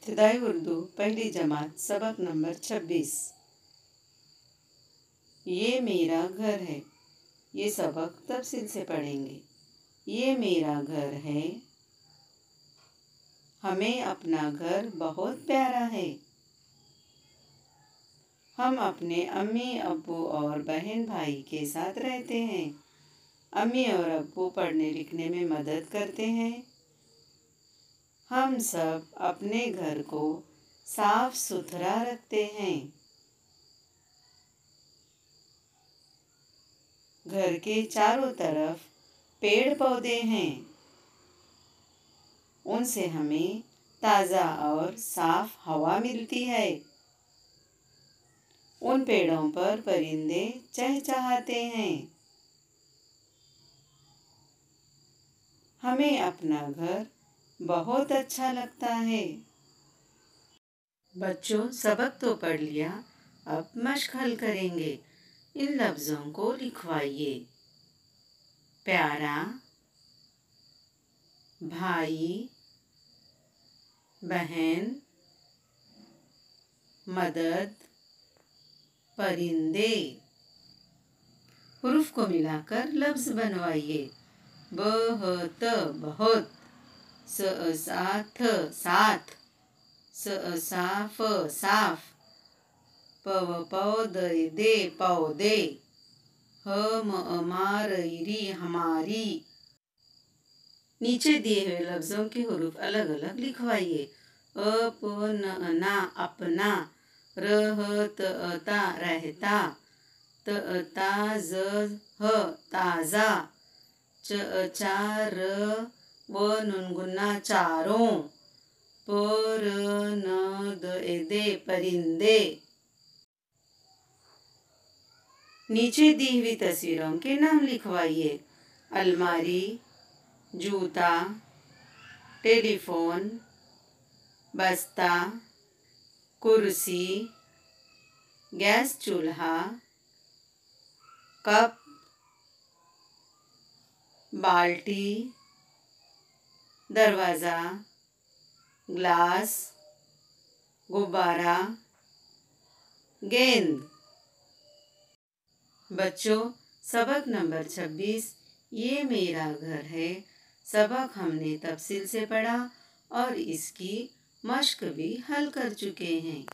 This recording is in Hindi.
इब्तिदाई उर्दू पहली जमात सबक नंबर 26। ये मेरा घर है। ये सबक तफसील से पढ़ेंगे। ये मेरा घर है। हमें अपना घर बहुत प्यारा है। हम अपने अम्मी अब्बू और बहन भाई के साथ रहते हैं। अम्मी और अब्बू पढ़ने लिखने में मदद करते हैं। हम सब अपने घर को साफ सुथरा रखते हैं। घर के चारों तरफ पेड़ पौधे हैं। उनसे हमें ताज़ा और साफ हवा मिलती है। उन पेड़ों पर परिंदे चहचहाते हैं। हमें अपना घर बहुत अच्छा लगता है। बच्चों, सबक तो पढ़ लिया, अब मश्क हल करेंगे। इन लफ्ज़ों को लिखवाइए। प्यारा, भाई, बहन, मदद, परिंदे। हुरूफ को मिलाकर लफ्ज़ बनवाइए। बहुत बहुत, साथ साथ, साफ साफ, पौधे पौधे, हमारी हमारी। नीचे दिए हुए लफ्ज़ों के हुरूफ अलग अलग लिखवाइए। अपना अपना, रहता रहता, ताज़ ताज़ा, चार व नुनगुना चारों, परिंदे परिंदे। नीचे दी हुई तस्वीरों के नाम लिखवाइए। अलमारी, जूता, टेलीफोन, बस्ता, कुर्सी, गैस चूल्हा, कप, बाल्टी, दरवाज़ा, ग्लास, गुब्बारा, गेंद। बच्चों, सबक नंबर 26 ये मेरा घर है सबक हमने तफसील से पढ़ा और इसकी मश्क भी हल कर चुके हैं।